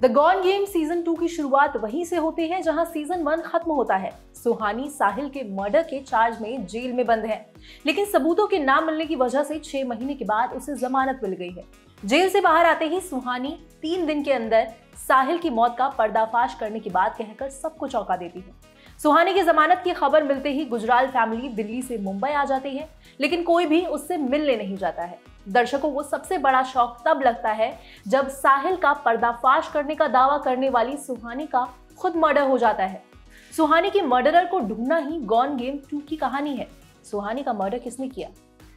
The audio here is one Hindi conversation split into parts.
द गॉन गेम सीजन 2 की शुरुआत वहीं से होती है जहां सीजन 1 खत्म होता है। सुहानी साहिल के मर्डर के चार्ज में जेल में बंद है, लेकिन सबूतों के ना मिलने की वजह से 6 महीने के बाद उसे जमानत मिल गई है। जेल से बाहर आते ही सुहानी 3 दिन के अंदर साहिल की मौत का पर्दाफाश करने की बात कहकर सबको चौंका देती है। सुहानी की जमानत की खबर मिलते ही गुजराल फैमिली दिल्ली से मुंबई आ जाती है, लेकिन कोई भी उससे मिलने नहीं जाता है। दर्शकों को सबसे बड़ा शौक तब लगता है जब साहिल का पर्दाफाश करने का दावा करने वाली सुहानी का खुद मर्डर हो जाता है। सुहानी की मर्डरर को ढूंढना ही गॉन गेम 2 की कहानी है। सुहानी का मर्डर किसने किया?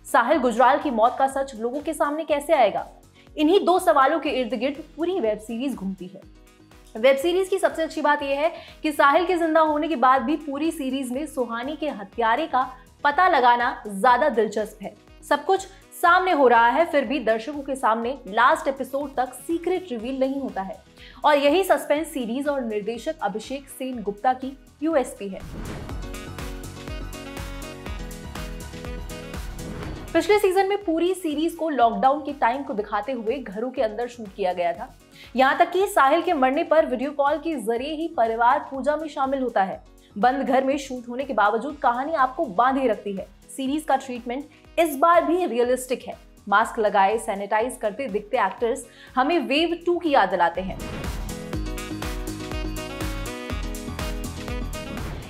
साहिल गुजराल की मौत का सच लोगों के सामने कैसे आएगा? इन्हीं 2 सवालों के इर्द गिर्द पूरी वेब सीरीज घूमती है। वेब सीरीज की सबसे अच्छी बात यह है कि साहिल के जिंदा होने के बाद भी पूरी सीरीज में सुहानी के हत्यारे का पता लगाना ज्यादा दिलचस्प है। सब कुछ सामने हो रहा है, फिर भी दर्शकों के सामने लास्ट एपिसोड तक सीक्रेट रिवील नहीं होता है, और यही सस्पेंस सीरीज और निर्देशक अभिषेक सेन गुप्ता की यूएसपी है। पिछले सीजन में पूरी सीरीज को लॉकडाउन के टाइम को दिखाते हुए घरों के अंदर शूट किया गया था। यहाँ तक कि साहिल के मरने पर वीडियो कॉल के जरिए ही परिवार पूजा में शामिल होता है। बंद घर में शूट होने के बावजूद कहानी आपको बांधे रखती है। सीरीज का ट्रीटमेंट इस बार भी रियलिस्टिक है। मास्क लगाए सैनिटाइज करते दिखते एक्टर्स हमें वेव 2 की याद दिलाते हैं।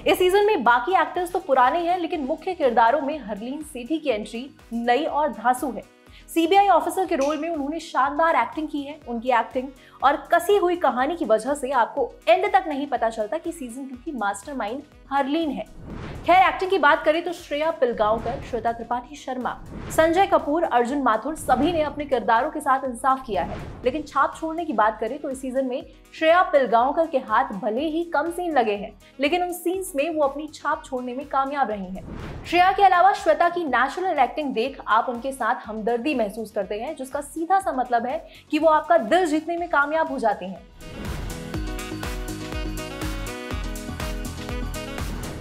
इस सीजन में बाकी एक्टर्स तो पुराने हैं, लेकिन मुख्य किरदारों में हरलीन सेठी की एंट्री नई और धांसू है। सीबीआई ऑफिसर के रोल में उन्होंने शानदार एक्टिंग की है। उनकी एक्टिंग और कसी हुई कहानी की वजह से आपको एंड तक नहीं पता चलता कि सीजन 2 की मास्टरमाइंड हरलीन है। खैर, एक्टिंग की बात करें तो श्रेया पिलगांवकर, श्वेता त्रिपाठी शर्मा, संजय कपूर, अर्जुन माथुर सभी ने अपने किरदारों के साथ इंसाफ किया है। लेकिन छाप छोड़ने की बात करें तो इस सीजन में श्रेया पिलगांवकर के हाथ भले ही कम सीन लगे हैं, लेकिन उन सीन्स में वो अपनी छाप छोड़ने में कामयाब रही हैं। श्रेया के अलावा श्वेता की नेचुरल एक्टिंग देख आप उनके साथ हमदर्दी महसूस करते हैं, जिसका सीधा सा मतलब है कि वो आपका दिल जीतने में कामयाब हो जाती हैं।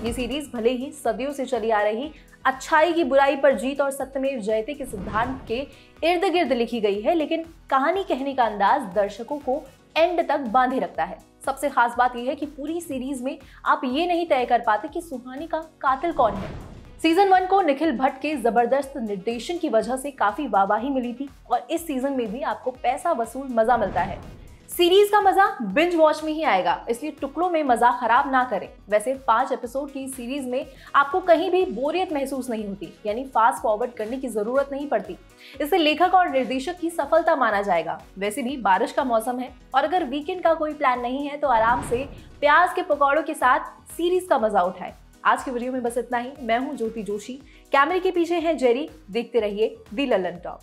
ये सीरीज भले ही सदियों से चली आ रही अच्छाई की बुराई पर जीत और सत्यमेव जयते के सिद्धांत के इर्द गिर्द लिखी गई है, लेकिन कहानी कहने का अंदाज दर्शकों को एंड तक बांधे रखता है। सबसे खास बात यह है कि पूरी सीरीज में आप ये नहीं तय कर पाते कि सुहानी का कातिल कौन है। सीजन 1 को निखिल भट्ट के जबरदस्त निर्देशन की वजह से काफी वाहवाही मिली थी, और इस सीजन में भी आपको पैसा वसूल मजा मिलता है। सीरीज का मजा बिंज वॉच में ही आएगा, इसलिए टुकड़ों में मजा खराब ना करें। वैसे 5 एपिसोड की सीरीज में आपको कहीं भी बोरियत महसूस नहीं होती, यानी फास्ट फॉरवर्ड करने की जरूरत नहीं पड़ती। इसे लेखक और निर्देशक की सफलता माना जाएगा। वैसे भी बारिश का मौसम है, और अगर वीकेंड का कोई प्लान नहीं है तो आराम से प्याज के पकौड़ों के साथ सीरीज का मजा उठाएं। आज की वीडियो में बस इतना ही। मैं हूं ज्योति जोशी, कैमरे के पीछे है जेरी। देखते रहिए दी ललन टॉक।